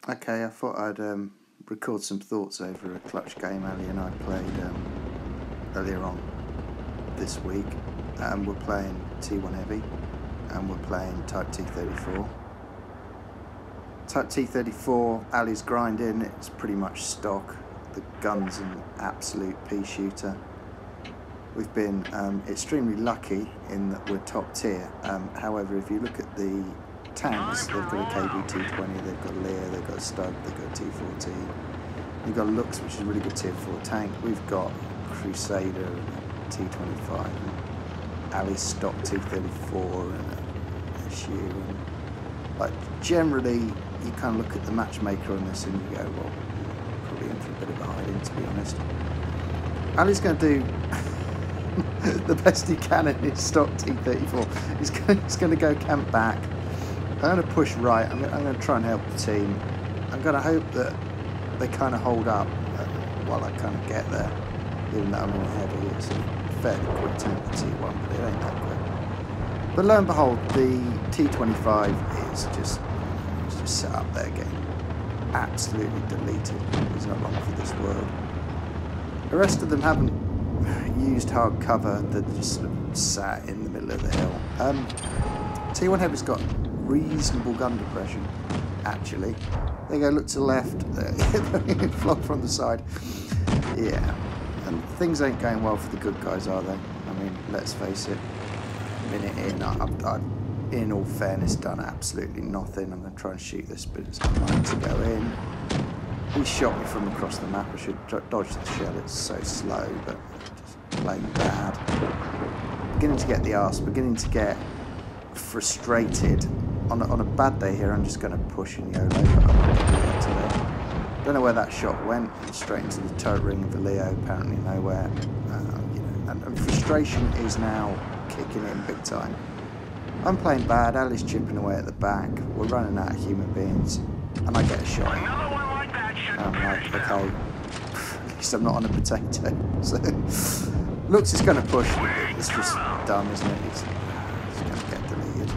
Okay, I thought I'd record some thoughts over a clutch game Ali and I played earlier on this week. We're playing T1 Heavy and we're playing Type T34. Type T34, Ali's grinding, it's pretty much stock. The gun's an absolute pea shooter. We've been extremely lucky in that we're top tier. However, if you look at the tanks, they've got a KB-220, they've got a Lear, they've got a Stug, they've got a T14. You've got Lux, which is a really good tier 4 tank. We've got Crusader and a T25, and Ali's stock T34 and a SU. And, like, generally, you kind of look at the matchmaker on this and you go, well, probably in for a bit of a hiding, to be honest. Ali's going to do the best he can in his stock T34. He's going to go camp back. I'm going to push right. I'm going to try and help the team. I'm going to hope that they kind of hold up while I kind of get there. Even though I'm in a heavy, it's a fairly quick tank for T1, but it ain't that quick. But lo and behold, the T25 is just set up there getting absolutely deleted. It's not long for this world. The rest of them haven't used hard cover. They're just sort of sat in the middle of the hill. T1 Heavy's got reasonable gun depression, actually. There you go, look to the left, flog from the side. Yeah, and things ain't going well for the good guys, are they? I mean, let's face it, a minute in, I've in all fairness, done absolutely nothing. I'm going to try and shoot this, but it's trying to go in. He shot me from across the map. I should dodge the shell, it's so slow, but just plain bad. Beginning to get the arse, beginning to get frustrated. On a bad day here, I'm just going to push and YOLO, but I'm not going to do that today. Don't know where that shot went. Straight into the turret ring of the Leo, apparently nowhere. You know, and frustration is now kicking in big time. I'm playing bad. Ali's chipping away at the back. We're running out of human beings, and I get a shot. I'm like, okay, at least I'm not on a potato. So, looks it's going to push. It's just dumb, isn't it? It's going to get deleted.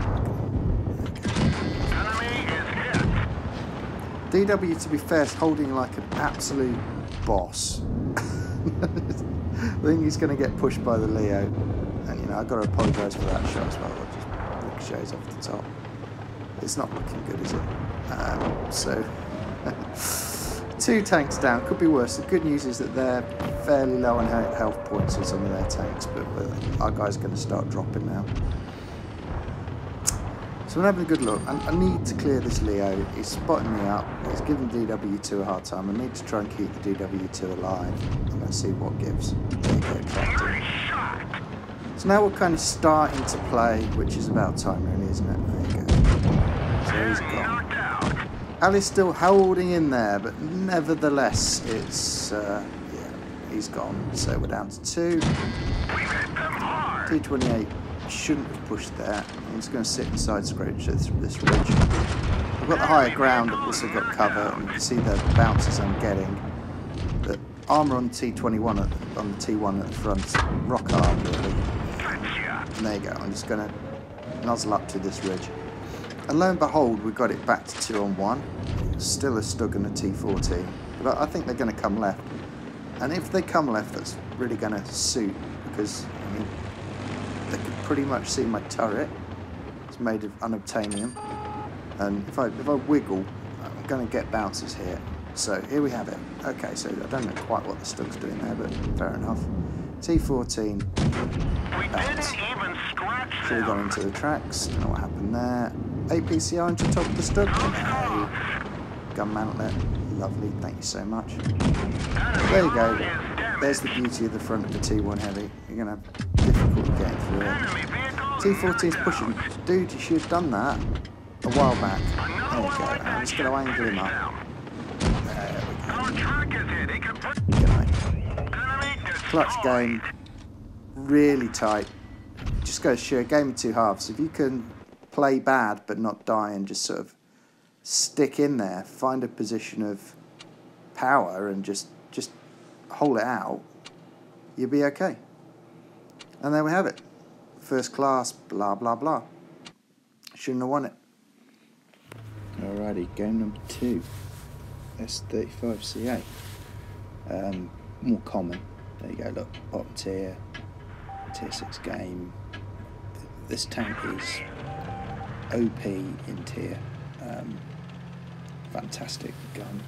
DW, to be fair, is holding like an absolute boss. I think he's going to get pushed by the Leo, and you know I've got to apologise for that shot as well. It just ricochets off the top. It's not looking good, is it? So 2 tanks down, could be worse. The good news is that they're fairly low on health points in some of their tanks, but our guy's going to start dropping now. So I'm having a good look. I need to clear this Leo. He's spotting me up. He's giving DW2 a hard time. I need to try and keep the DW2 alive. I'm going to see what gives. There you go, trapped. So now we're kind of starting to play, which is about time really, isn't it? There you go. So he's gone. Ali's still holding in there, but nevertheless, it's, yeah, he's gone. So we're down to 2. T28 shouldn't have pushed there. I'm just going to sit inside scratch this ridge. I've got the higher ground, I've also got cover, and you can see the bounces I'm getting. The armour on T21 on the T1 at the front, rock hard really. And there you go, I'm just going to nozzle up to this ridge. And lo and behold, we got it back to 2-on-1. Still a Stug and a T14. But I think they're going to come left. And if they come left, that's really going to suit, because, I mean, they can pretty much see my turret. It's made of unobtainium, and if I wiggle, I'm going to get bounces here. So here we have it. Okay, so I don't know quite what the Stug's doing there, but fair enough. T14 bounce. Should have gone into the tracks. Don't know what happened there. APCR into top of the Stug. No. Gun mantlet. Lovely. Thank you so much. There you go. There's the beauty of the front of the T1 Heavy. You're going to have difficulty getting through it. T14's pushing. Dude, you should have done that a while back. There we go. I'm just going to angle him up. There we go. Good night. Clutch game. Really tight. Just goes to show a game of 2 halves. If you can play bad but not die and just sort of stick in there, find a position of power and just hold it out, you'll be okay. And there we have it. First class, blah, blah, blah. Shouldn't have won it. Alrighty, game number 2. S35CA. More common. There you go, look, bottom tier, tier 6 game. This tank is OP in tier. Fantastic gun.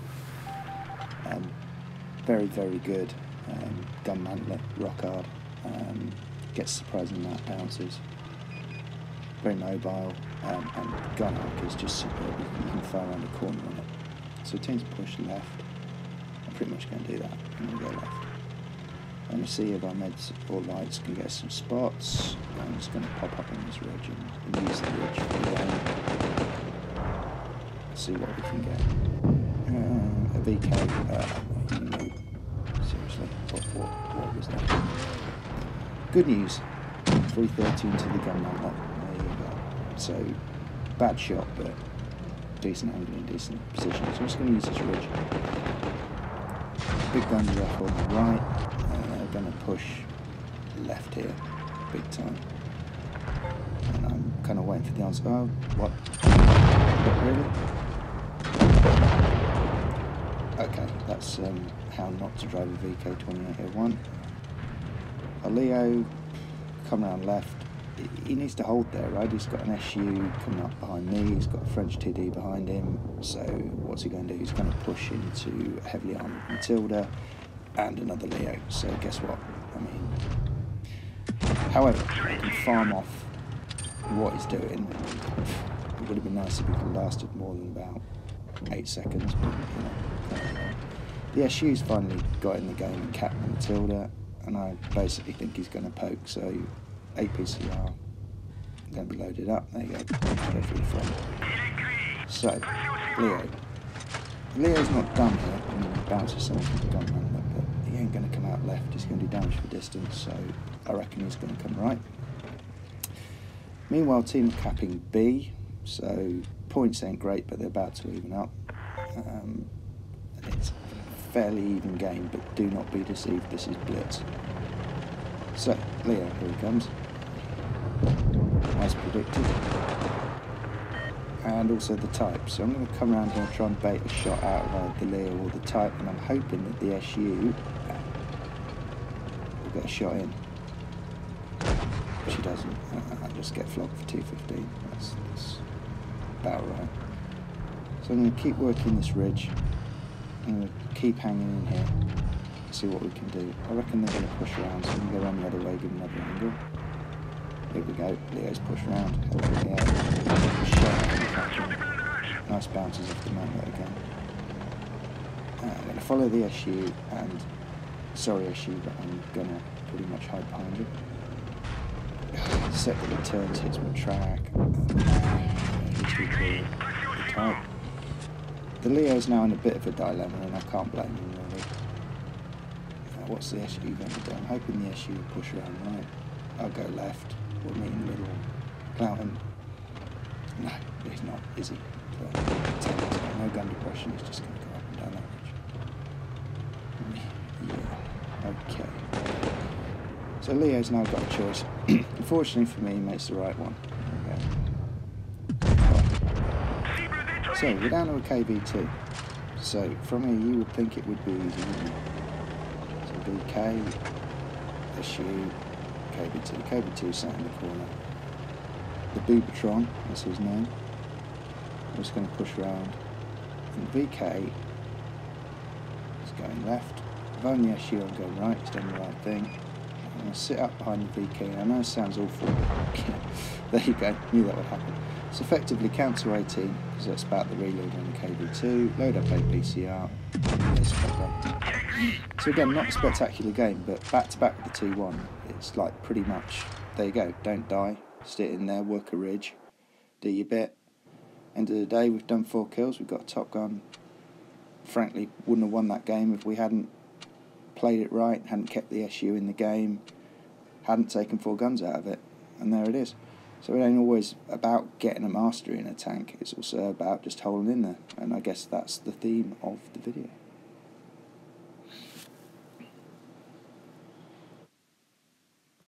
Very, very good. Gun mantlet, rock hard. Gets surprising amount of bounces. Very mobile, and gun arc is just superb. You can fire around the corner on it. So it tends to push left. I'm pretty much going to do that. I'm going to go left. I'm going to see if our meds or lights can get some spots. I'm just going to pop up in this ridge and use the ridge for the aim. See what we can get. A VK. Seriously, what was that? Good news. 313 to the gun mantlet. There you go. So bad shot, but decent angle and decent position. So I'm just going to use this ridge. Big guns off on the right. Going to push left here, big time. And I'm kind of waiting for the answer. Oh, what? What, really? Okay, that's how not to drive a VK2801. A Leo, come around left. He needs to hold there, right? He's got an SU coming up behind me. He's got a French TD behind him. So what's he going to do? He's going to push into a heavily armoured Matilda and another Leo. So guess what? I mean, however, I can farm off what he's doing. It would have been nice if he could lasted more than about 8 seconds, but you know. The SU's finally got in the game and capped Matilda, and I basically think he's going to poke. So APCR going to be loaded up. There you go. Go for the front. So Leo. Leo's not done here. I mean, he bounces something from the gun mantlet, but he ain't going to come out left. He's going to do damage for distance, so I reckon he's going to come right. Meanwhile, team capping B, so points ain't great, but they're about to even up. It's a fairly even game, but do not be deceived. This is Blitz. So Leo, here he comes, as predicted. And also the type. So I'm going to come around here and try and bait a shot out of either the Leo or the type, and I'm hoping that the SU will get a shot in. But she doesn't. I just get flogged for 215. That's about right. So I'm going to keep working this ridge. I'm going to keep hanging in here. See what we can do. I reckon they're going to push around, so I'm going to go around the other way, give them another angle. Here we go. Leo's push round. Hello, Leo. Nice bounces off the mantlet again. I'm going to follow the SU and sorry SU, but I'm going to pretty much hide behind him. Set the returns, hits my track. The type. The Leo's now in a bit of a dilemma, and I can't blame him really. What's the SU going to do? I'm hoping the SU will push around right. I'll go left. We'll meet in the middle. Clout him. No, he's not, is he? No gun depression, he's just going to go up and down that ridge. Yeah, okay. So Leo's now got a choice. Unfortunately for me, he makes the right one. Okay. So we're down to a KV2. So from here you would think it would be easy, wouldn't you? So BK, SU, KV2. KV2 sat in the corner. The Boobatron, that's his name. I'm just going to push around. And VK is going left. If I'm the SU, I'm going right. He's done the right thing. I'm going to sit up behind the VK. I know it sounds awful. There you go. Knew that would happen. So effectively count to 18, because that's about the reload on the KV2. Load up APCR. So again, not a spectacular game, but back to back with the T1. It's like pretty much, there you go. Don't die. Sit in there, work a ridge, do your bit. End of the day, we've done 4 kills, we've got a top gun. Frankly, wouldn't have won that game if we hadn't played it right, hadn't kept the SU in the game, hadn't taken 4 guns out of it, and there it is. So it ain't always about getting a mastery in a tank, it's also about just holding in there, and I guess that's the theme of the video.